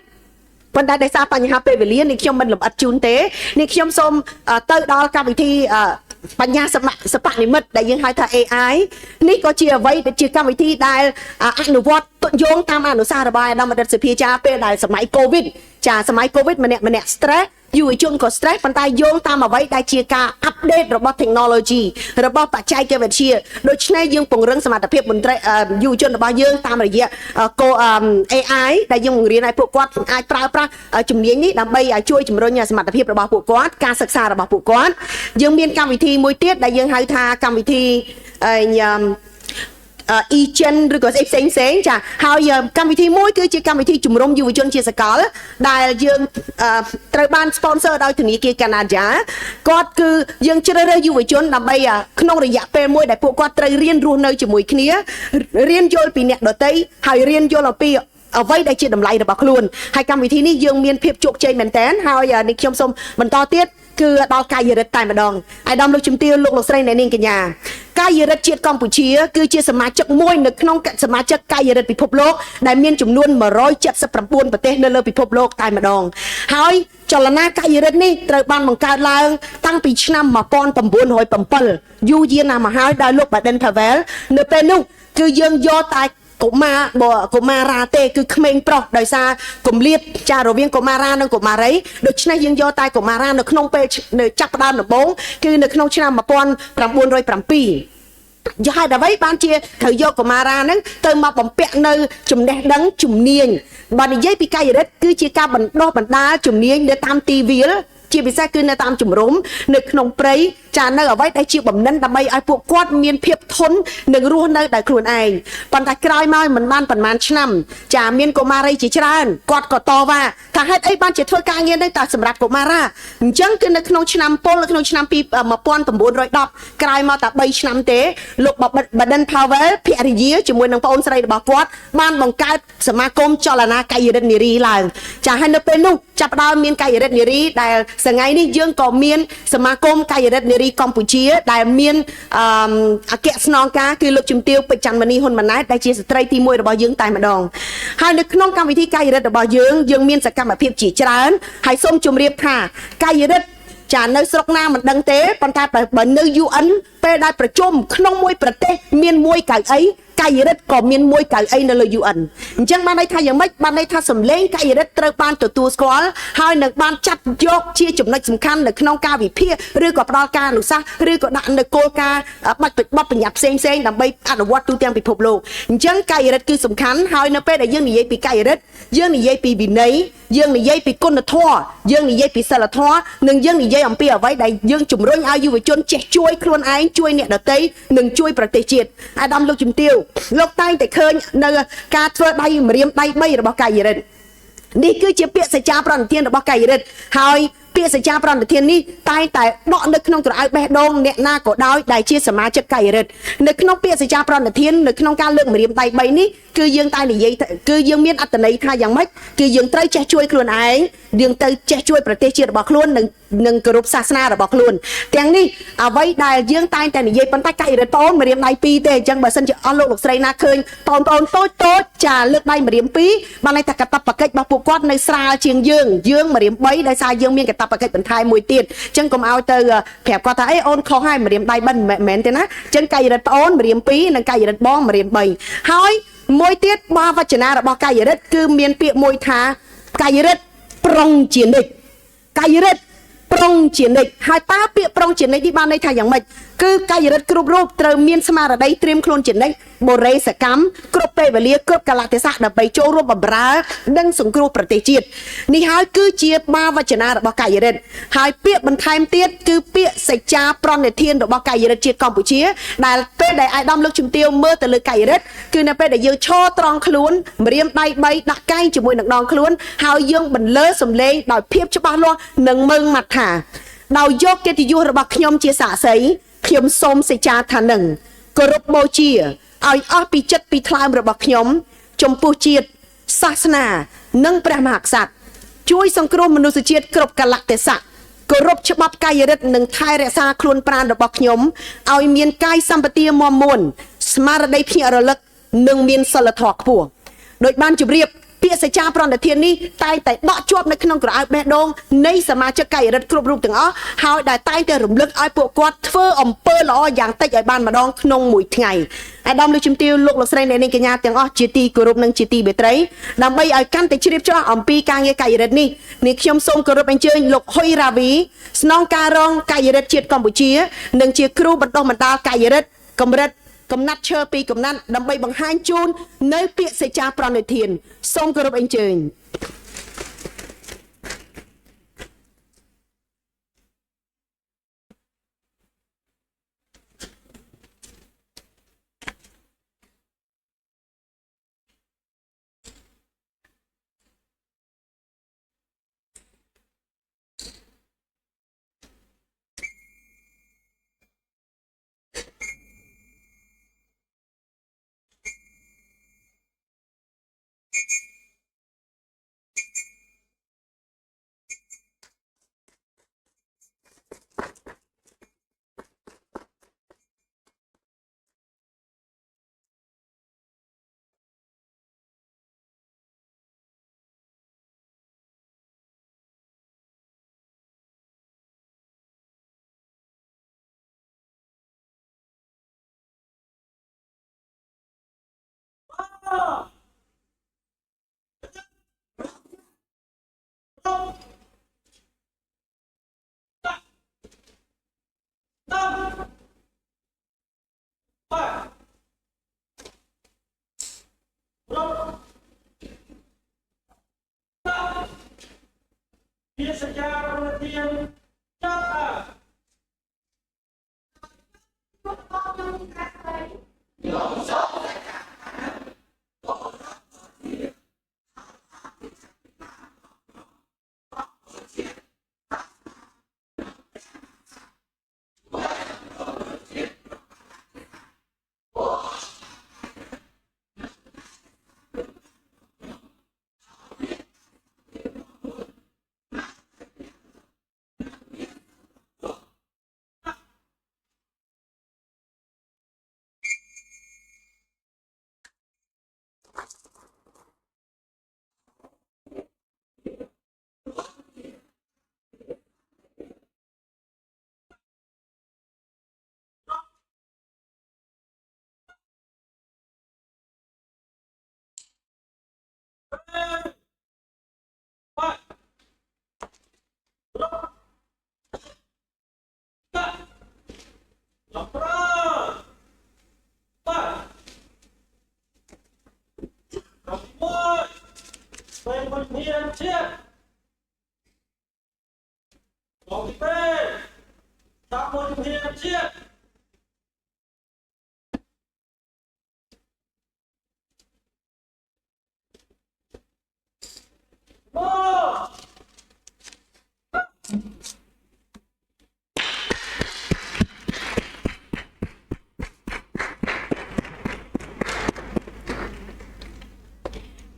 ប៉ុន្តែដោយសារបញ្ហាពេលវេលានេះខ្ញុំមិនលម្អិតជូនទេនេះខ្ញុំសូមទៅដល់កម្មវិធីបញ្ញាសពនិមិត្តដែលយើងហៅថា AI នេះក៏ជាអ្វីដែលជាកម្មវិធីដែលអនុវត្តយោងតាមអនុសាសន៍របស់អាដាមបណ្ឌិតសុភាចាពេលដែលសម័យ COVID ចាសម័យ COVID ម្នាក់ stress យុវជនក៏ stress ប៉ុន្តែយោងតាមអ្វីដែលជាការ update របស់ technology របស់បច្ចេកវិទ្យាដូច្នេះយើងពង្រឹងសមត្ថភាពមន្ត្រីយុវជនរបស់យើងតាមរយៈ AI ដែលយើងបង្រៀនឲ្យពួកគាត់អាចប្រើប្រាស់ជំនាញនេះដើម្បីឲ្យជួយជំរុញសមត្ថភាពរបស់ពួកគាត់ការសិក្សារបស់ពួកគាត់យើងមានកម្មវិធីមួយទៀតដែលយើងហៅថាកម្មវិធីe-gen ឬក៏ផ្សេងចាហើយកម្មវិធីមួយគឺជាកម្មវិធីជំរុំយុវជនជាសកលដែលយើងត្រូវបាន sponsor ដោយធនាគារកាណាដាគាត់គឺយើងជ្រើសរើសយុវជនដើម្បីក្នុងរយៈពេលមួយដែលពួកគាត់ត្រូវរៀនរស់នៅជាមួយគ្នារៀនយល់ពីអ្នកដទៃហើយរៀនយល់អំពី អ្វីដែលជាតម្លៃរបស់ខ្លួនហើយកម្មវិធីនេះយើងមានភាពជោគជ័យមែនតើហើយនេះខ្ញុំសូមបន្តទៀតគឺដល់កាយរិទ្ធតែម្ដងអាយដាមលោកជំទាវលោកស្រីអ្នកនាងកញ្ញាកាយរិទ្ធជាតិកម្ពុជាគឺជាសមាជិកមួយនៅក្នុងសមាជិកកាយរិទ្ធពិភពលោកដែលមានចំនួន179ប្រទេសនៅលើពិភពលោកតែម្ដងហើយចលនាកាយរិទ្ធនេះត្រូវបានបង្កើតឡើងតាំងពីឆ្នាំ1907យូរយារណាស់មកហើយដោយលោក Baden Powell នៅពេលនោះគឺយើងយកតែកុមារាទេគឺក្មេងប្រុសដោយសារគម្លាតចារវាងកុមារានិងកុមារីដូច្នេះយើងយកតែកុមារានៅក្នុងពេលចាប់ផ្ដើមដំបូងគឺនៅក្នុងឆ្នាំ1907យកហេតុអ្វីបានជាត្រូវយកកុមារាហ្នឹងទៅមកបំពាក់នៅចំណេះដឹងជំនាញបើនិយាយពីកាយរិទ្ធគឺជាការបណ្ដុះបណ្ដាលជំនាញនៅតាមទីវាលជាពិសេសគឺនៅតាមជំរំនៅក្នុងព្រៃចានៅអ្វីដែលជាបំណិនដើម្បីឲ្យពួកគាត់មានភាពធន់និងរស់នៅដោយខ្លួនឯងប៉ុន្តែក្រោយមកមិនបានប្រហែលឆ្នាំចាមានកុមារីជាច្រើនគាត់ក៏តវ៉ាថាហេតុអីបានជាធ្វើការងារនេះតែសម្រាប់កុមារាអញ្ចឹងគឺនៅក្នុងឆ្នាំ1910ក្រោយមកតែ3ឆ្នាំទេលោក Baden Powell ភរិយាជាមួយនឹងប្អូនស្រីរបស់គាត់បានបង្កើតសមាគមចលនាកាយរិទ្ធនារីឡើងចាហើយនៅពេលនោះចាប់ផ្ដើមមានកាយរិទ្ធនារីដែលថ្ងៃនេះយើងក៏មានសមាគមកាយរិទ្ធនារីកម្ពុជាដែលមានអគ្គស្នងការគឺលោកជំទាវពេជ្រច័ន្ទមនីហ៊ុនម៉ាណែតដែលជាស្ត្រីទី1របស់យើងតែម្ដងហើយនៅក្នុងកម្មវិធីកាយរិទ្ធរបស់យើងមានសកម្មភាពជាច្រើនហើយសូមជម្រាបថាកាយរិទ្ធចានៅស្រុកណាមិនដឹងទេប៉ុន្តែបើនៅ UN ពេលដែលប្រជុំក្នុងមួយប្រទេសមានមួយកៅអីកាយរិទ្ធក៏មានមួយកៅអីនៅលើ UN អញ្ចឹងបានន័យថាយ៉ាងម៉េចបានន័យថាសម្លេងកាយរិទ្ធត្រូវបានទទួលស្គាល់ហើយនឹងបានចាត់យកជាចំណុចសំខាន់នៅក្នុងការវិភាគឬក៏ផ្ដល់ការអនុសាសន៍ឬក៏ដាក់នៅគោលការណ៍បទបញ្ញត្តិផ្សេងដើម្បីអនុវត្តទូទាំងពិភពលោកអញ្ចឹងកាយរិទ្ធគឺសំខាន់ហើយនៅពេលដែលយើងនិយាយពីកាយរិទ្ធយើងនិយាយពីវិន័យយើងនិយាយពីគុណធម៌យើងនិយាយពីសិលធម៌និងយើងនិយាយអំពីអ្វីដែលយើងជំរុញឲ្យយុវជនចេះជួយខ្លួនឯងជួយអ្នកដទៃនិងជួយប្រទេសជាតិអាដាមលោកជំទាវលោកតែងតែឃើញនៅការធ្វើដៃម្រាមដៃ3របស់កាយរិទ្ធនេះគឺជាពាក្យសច្ចាប្រណិធានរបស់កាយរិទ្ធហើយពាក្យសច្ចាប្រណិធាននេះតែងតែដកនៅក្នុងក្រអៅបេះដូងអ្នកណាក៏ដោយដែលជាសមាជិកកាយរិទ្ធនៅក្នុងពាក្យសច្ចាប្រណិធាននៅក្នុងការលើកម្រាមដៃ3នេះគឺយើងតែនិយាយគឺយើងមានអត្ថន័យថាយ៉ាងម៉េចគឺយើងត្រូវចេះជួយខ្លួនឯងយើងទៅចេះជួយប្រទេសជាតិរបស់ខ្លួននិងគោរពសាសនារបស់ខ្លួនទាំងនេះអ្វីដែលយើងតែងតែនិយាយប៉ុន្តែកាយរិទ្ធបងម្រាមដៃ2ទេអញ្ចឹងបើសិនជាអស់លោកស្រីណាឃើញបងតូចចាលើកដៃម្រាម2បានន័យថាកាតព្វកិច្ចរបស់ពួកគាត់នៅស្រាលជាងយើងម្រាម3ដោយសារយើងមានកាតព្វកិច្ចបន្ថែមមួយទៀតអញ្ចឹងកុំឲ្យទៅប្រាប់គាត់ថាអេអូនខុសហើយម្រាមដៃ3មិនមែនទេណាអញ្ចឹងកាយរិទ្ធបងម្រាម2និងកាយរិទ្ធបងម្រាម3ហើយមួយទៀតបាវចនារបស់កាយរិទ្ធគឺមានពាក្យមួយថាកាយរិទ្ធប្រុងជានិច្ចកាយរិទ្ធប្រុងជានិច្ចហើយតើពាក្យប្រុងជានិច្ចនេះបានន័យថាយ៉ាងម៉េចគឺកាយរិទ្ធគ្រប់រូបត្រូវមានស្មារតីត្រៀមខ្លួនជានិច្ចបរិសកម្មគ្រប់ពេលវេលាគ្រប់កលៈទេសៈដើម្បីចូលរួមបម្រើនិងសង្គ្រោះប្រទេសជាតិនេះហើយគឺជាបាវចនារបស់កាយរិទ្ធហើយពាក្យបន្ថែមទៀតគឺពាក្យសច្ចាប្រណិធានរបស់កាយរិទ្ធជាតិកម្ពុជាដែលពេលដែលអាយដាមលោកជំទាវមើលទៅលើកាយរិទ្ធគឺនៅពេលដែលយើងឈរត្រង់ខ្លួនម្រាមដៃ3ដាក់កែងជាមួយនឹងដងខ្លួនហើយយើងបន្លឺសំឡេងដោយភាពច្បាស់លាស់និងមើងម៉ាត់ថាដោយយកកិត្តិយសរបស់ខ្ញុំជាសាក្សីខ្ញុំសូមសច្ចាថានឹងគោរពបូជាឲ្យអស់ពីចិត្តពីថ្លើមរបស់ខ្ញុំចំពោះជាតិសាសនានិងព្រះមហាក្សត្រជួយសង្គ្រោះមនុស្សជាតិគ្រប់កលៈទេសៈគោរពច្បាប់កាយរិទ្ធនិងថែរក្សាខ្លួនប្រាណរបស់ខ្ញុំឲ្យមានកាយសម្បទាមាំមួនស្មារតីភ្ញាក់រលឹកនិងមានសិលធម៌ខ្ពស់ដោយបានជម្រាបពាក្យសច្ចាប្រណិធាននេះតែងតែដកជាប់នៅក្នុងក្រអៅបេះដូងនៃសមាជិកកាយរិទ្ធគ្រប់រូបទាំងអស់ហើយដែលតែងតែរំលឹកឲ្យពួកគាត់ធ្វើអំពើល្អយ៉ាងតិចឲ្យបានម្ដងក្នុងមួយថ្ងៃអាដាមលោកជំទាវលោកស្រីអ្នកនាងកញ្ញាទាំងអស់ជាទីគោរពនិងជាទីមេត្រីដើម្បីឲ្យកាន់តែជ្រាបច្បាស់អំពីការងារកាយរិទ្ធនេះនាងខ្ញុំសូមគោរពអញ្ជើញលោកហ៊ុយរ៉ាវីស្នងការរងកាយរិទ្ធជាតិកម្ពុជានិងជាគ្រូបណ្ដុះបណ្ដាលកាយរិទ្ធកម្រិតកំណាត់ឈើពីកំណាត់ដើម្បីបង្ហាញជូននៅពាក្យសច្ចាប្រណិធានសូមគោរពអញ្ជើញ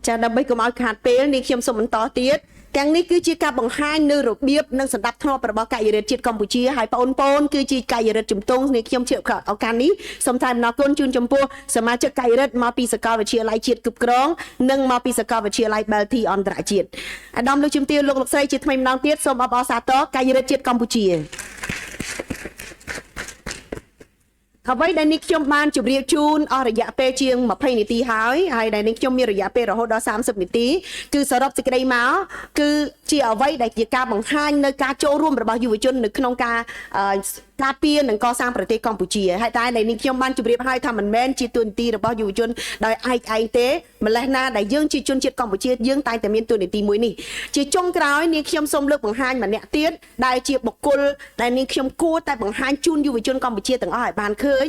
ចាដើម្បីកុំឲ្យខាតពេលនេះខ្ញុំសូមបន្តទៀតទាំងនេះគឺជាការបង្ហាញនៅរបៀបនិងសណ្ដាប់ធ្នាប់របស់កាយរដ្ឋជាតិកម្ពុជាហើយបងប្អូនគឺជាកាយរដ្ឋជំទង់នេះខ្ញុំជឿឱកាសនេះសូមថ្លែងអំណរគុណជូនចំពោះសមាជិកកាយរដ្ឋមកពីសាកលវិទ្យាល័យជាតិគ្រប់គ្រងនិងមកពីសាកលវិទ្យាល័យ Belty អន្តរជាតិអាដាមលោកជំទាវលោកស្រីជាថ្មីម្ដងទៀតសូមអបអរសាទរកាយរដ្ឋជាតិកម្ពុជាអ្វីដែលនេះខ្ញុំបានជម្រាបជូនអស់រយៈពេលជាង20នាទីហើយដែលនេះខ្ញុំមានរយៈពេលរហូតដល់30នាទីគឺសរុបសេចក្តីមកគឺជាអ្វីដែលជាការបង្ហាញនៅការចូលរួមរបស់យុវជននៅក្នុងការការពារនិងកសាងប្រទេសកម្ពុជាហើយតែដែលនេះខ្ញុំបានជម្រាបឲ្យថាមិនមែនជាទូនីតិរបស់យុវជនដោយឯកឯងទេម្លេះណាដែលយើងជាជនជាតិកម្ពុជាយើងតែតែមានទូនីតិមួយនេះជាចុងក្រោយនេះខ្ញុំសូមលើកបង្ហាញម្នាក់ទៀតដែលជាបុគ្គលដែលនេះខ្ញុំគួរតែបង្ហាញជូនយុវជនកម្ពុជាទាំងអស់ឲ្យបានឃើញ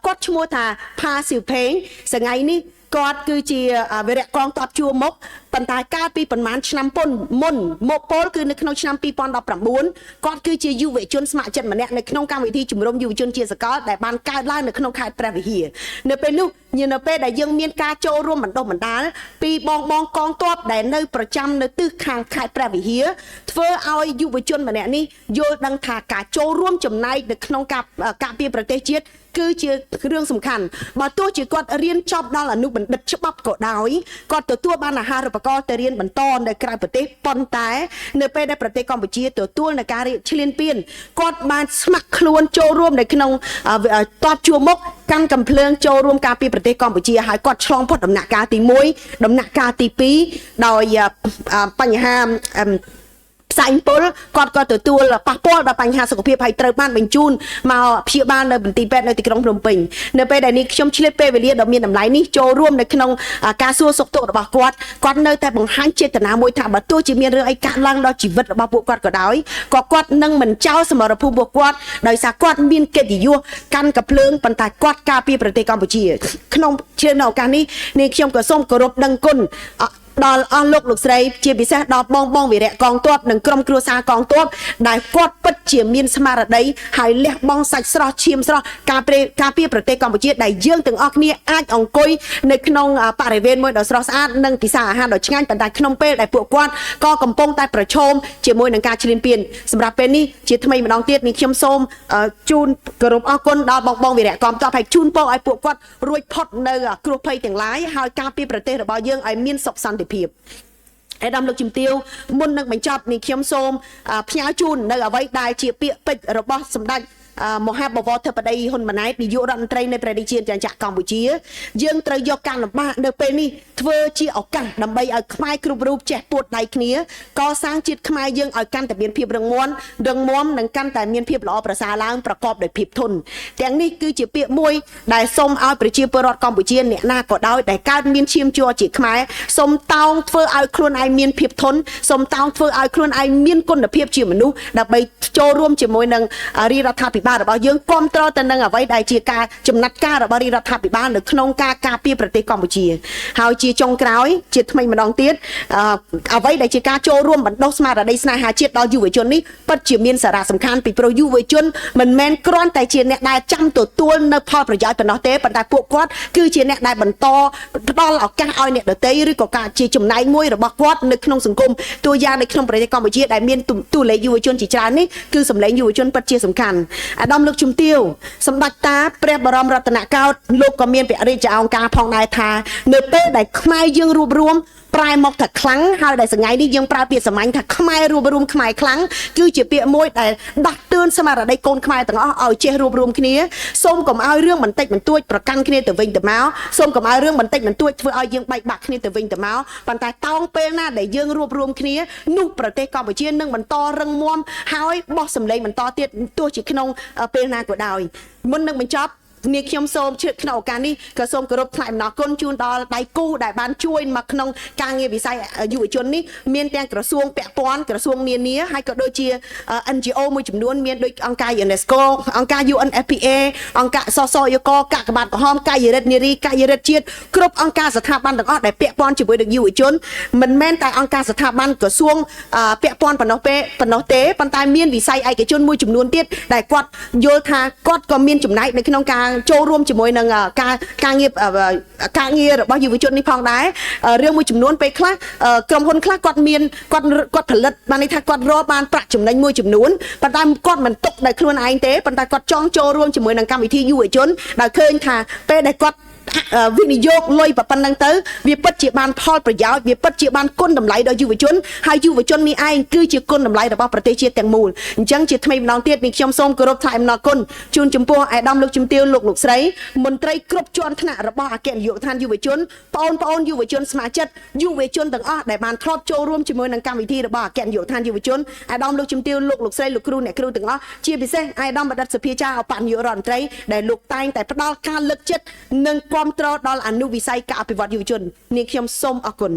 គាត់ឈ្មោះថាផាស៊ីវផេងថ្ងៃនេះគាត់គឺជាវីរៈកងទ័ពជួរមុខប៉ុន្តែកាលពីប្រហែលឆ្នាំមុនមកពលគឺនៅក្នុងឆ្នាំ2019គាត់គឺជាយុវជនស្ម័គ្រចិត្តម្នាក់នៅក្នុងកម្មវិធីជំរំយុវជនជាសកលដែលបានកើតឡើងនៅក្នុងខេត្តព្រះវិហារនៅពេលនោះនៅពេលដែលយើងមានការចូលរួមបណ្ដុះបណ្ដាលពីបងកងទ័ពដែលនៅប្រចាំនៅទិសខាងខេត្តព្រះវិហារធ្វើឲ្យយុវជនម្នាក់នេះយល់ដឹងថាការចូលរួមចំណែកនៅក្នុងការពារប្រទេសជាតិគឺជារឿងសំខាន់បើទោះជាគាត់រៀនចប់ដល់អនុបណ្ឌិតច្បាប់ក៏ដោយគាត់ទទួលបានអាហារូបករណ៍ទៅរៀនបន្តនៅក្រៅប្រទេសប៉ុន្តែនៅពេលដែលប្រទេសកម្ពុជាទទួលនៅការឈ្លានពានគាត់បានស្ម័គ្រខ្លួនចូលរួមនៅក្នុងតបជួរមុខកាន់កំភ្លើងចូលរួមការពារប្រទេសកម្ពុជាហើយគាត់ឆ្លងផុតដំណាក់កាលទី1ដំណាក់កាលទី2ដោយបញ្ហាផ្សែងពុលគាត់ក៏ទទួលប៉ះពាល់ដល់បញ្ហាសុខភាពហើយត្រូវបានបញ្ជូនមកព្យាបាលនៅមន្ទីរពេទ្យនៅទីក្រុងភ្នំពេញនៅពេលដែលនេះខ្ញុំឆ្លៀតពេលវេលាដ៏មានតម្លៃនេះចូលរួមនៅក្នុងការសួរសុខទុក្ខរបស់គាត់នៅតែបង្ហាញចេតនាមួយថាបើទោះជាមានរឿងអីកើតឡើងដល់ជីវិតរបស់ពួកគាត់ក៏ដោយក៏គាត់នឹងមិនចោលសមរភូមិពួកគាត់ដោយសារគាត់មានកិត្តិយសកាន់កាភ្លើងប៉ុន្តែគាត់ការពារប្រទេសកម្ពុជាក្នុងឱកាសនេះខ្ញុំក៏សូមគោរពដឹងគុណដល់អស់លោកស្រីជាពិសេសដល់បងវីរៈកងទ័ពនិងក្រុមគ្រួសារកងទ័ពដែលគាត់ពិតជាមានស្មារតីហើយលះបង់សាច់ស្រស់ឈាមស្រស់ការពារប្រទេសកម្ពុជាដែលយើងទាំងអស់គ្នាអាចអង្គុយនៅក្នុងបរិវេណមួយដ៏ស្រស់ស្អាតនិងពិសាអាហារដ៏ឆ្ងាញ់ប៉ុន្តែក្នុងពេលដែលពួកគាត់ក៏កំពុងតែប្រឈមជាមួយនឹងការឈ្លានពានសម្រាប់ពេលនេះជាថ្មីម្ដងទៀតនេះខ្ញុំសូមជូនគោរពអរគុណដល់បងវីរៈកងទ័ពហើយជូនពរឲ្យពួកគាត់រួចផុតនៅគ្រោះភ័យទាំងឡាយហើយការពារប្រទេសរបស់យើងឲ្យមានសុខសន្តិភាពឯកឧត្តមលោកជំទាវមុននឹងបញ្ចប់នេះខ្ញុំសូមផ្ញើជូននៅអ្វីដែលជាពាក្យពេចន៍របស់សម្ដេច មហាបវរធិបតីហ៊ុនម៉ាណែតនាយករដ្ឋមន្ត្រីនៃប្រទេសជាតិចាក់កម្ពុជាយើងត្រូវយកការលំបាកនៅពេលនេះធ្វើជាឱកាសដើម្បីឲ្យខ្មែរគ្រប់រូបចេះពួតដៃគ្នាកសាងជាតិខ្មែរយើងឲ្យកាន់តែមានភាពរឹងមាំនិងកាន់តែមានភាពល្អប្រសើរឡើងប្រកបដោយភាពធន់ទាំងនេះគឺជាពាក្យមួយដែលសូមឲ្យប្រជាពលរដ្ឋកម្ពុជាអ្នកណាក៏ដោយដែលកើតមានឈាមជ័រជាខ្មែរសូមតោងធ្វើឲ្យខ្លួនឯងមានភាពធន់សូមតោងធ្វើឲ្យខ្លួនឯងមានគុណភាពជាមនុស្សដើម្បីចូលរួមជាមួយនឹងរាជរដ្ឋាភិបាលរបស់យើងគ្រប់គ្រងទៅនឹងអ្វីដែលជាការចំណាត់ការរបស់រាជរដ្ឋាភិបាលនៅក្នុងការការពារប្រទេសកម្ពុជាហើយជាចុងក្រោយជាថ្មីម្ដងទៀតអ្វីដែលជាការចូលរួមបណ្ដុះស្មារតីស្នេហាជាតិដល់យុវជននេះពិតជាមានសារៈសំខាន់ពីព្រោះយុវជនមិនមែនគ្រាន់តែជាអ្នកដែលចាំទទួលនៅផលប្រយោជន៍ប៉ុណ្ណោះទេប៉ុន្តែពួកគាត់គឺជាអ្នកដែលបន្តផ្ដល់ឱកាសឲ្យអ្នកដទៃឬក៏ការជាចំណែកមួយរបស់គាត់នៅក្នុងសង្គមតួយ៉ាងនៅក្នុងប្រទេសកម្ពុជាដែលមានតួលេខយុវជនជាច្រើននេះគឺសម្លេងយុវជនពិតជាសំខាន់អាដាមលោកជំទាវសម្ដេចតាព្រះបរមរតនកោដ្ឋលោកក៏មានព្រះរាជឱកាសផងដែរថានៅពេលដែលខ្មែរយើងរួបរวมប្រែមកថាខ្លាំងហើយដែលថ្ងៃនេះយើងប្រើពាក្យសាមញ្ញថាខ្មែររួបរวมខ្មែរខ្លាំងគឺជាពាក្យមួយដែលដាស់តឿនស្មារតីកូនខ្មែរទាំងអស់ឲ្យចេះរួបរวมគ្នាសូមកុំឲ្យរឿងបន្តិចបន្តួចប្រកាន់គ្នាទៅវិញទៅមកសូមកុំឲ្យរឿងបន្តិចបន្តួចធ្វើឲ្យយើងបែកបាក់គ្នាទៅវិញទៅមកប៉ុន្តែតោងពេលណាដែលយើងរួបរวมគ្នានោះប្រទេសកម្ពុជានឹងបន្តរឹងមាំហើយបោះសម្លេងបន្តទៀតទោះជាក្នុងពេលណាក៏ដោយមុននឹងបញ្ចប់នាងខ្ញុំសូមជឿក្នុងឱកាសនេះក៏សូមគោរពថ្លែងអំណរគុណជូនដល់ដៃគូដែលបានជួយមកក្នុងការងារវិស័យយុវជននេះមានទាំងក្រសួងពាក់ព័ន្ធក្រសួងនានាហើយក៏ដូចជា NGO មួយចំនួនមានដូចអង្គការ UNESCO អង្គការ UNFPA អង្គការសសយកកាកបាទក្រហមកាយរិទ្ធនារីកាយរិទ្ធជាតិគ្រប់អង្គការស្ថាប័នទាំងអស់ដែលពាក់ព័ន្ធជាមួយនឹងយុវជនមិនមែនតែអង្គការស្ថាប័នក្រសួងពាក់ព័ន្ធប៉ុណ្ណោះទេប៉ុន្តែមានវិស័យឯកជនមួយចំនួនទៀតដែលគាត់យល់ថាគាត់ក៏មានចំណែកនៅក្នុងការចូលរួមជាមួយនឹងការងាររបស់យុវជននេះផងដែររឿងមួយចំនួនពេលខ្លះក្រុមហ៊ុនខ្លះគាត់ផលិតបានន័យថាគាត់រកបានប្រាក់ចំណេញមួយចំនួនប៉ុន្តែគាត់មិនទុកដោយខ្លួនឯងទេប៉ុន្តែគាត់ចង់ចូលរួមជាមួយនឹងកម្មវិធីយុវជនដែលឃើញថាពេលដែលគាត់វិនិយោគលុយប៉ុណ្ណឹងទៅវាពិតជាបានផលប្រយោជន៍វាពិតជាបានគុណតម្លៃដល់យុវជនហើយយុវជននេះឯងគឺជាគុណតម្លៃរបស់ប្រទេសជាតិទាំងមូលអញ្ចឹងជាថ្មីម្ដងទៀតនេះខ្ញុំសូមគោរពថ្លែងអំណរគុណជូនចំពោះអាដាមលោកជំទាវលោកស្រីមន្ត្រីគ្រប់ជាន់ថ្នាក់របស់អគ្គនាយកដ្ឋានយុវជនបងប្អូនយុវជនស្ម័គ្រចិត្តយុវជនទាំងអស់ដែលបានធ្លាប់ចូលរួមជាមួយនឹងកម្មវិធីរបស់អគ្គនាយកដ្ឋានយុវជនអាដាមលោកជំទាវលោកស្រីលោកគ្រូអ្នកគ្រូទាំងអស់ជាពិសេសអាដាមបណ្ឌិតសុភាចាអបនាយករដ្ឋមន្ត្រីដែលលោកតែងតែផ្ដល់ការលើកចិត្តនិងគាំទ្រដល់អនុវិស័យការអភិវឌ្ឍយុវជននាងខ្ញុំសូមអរគុណ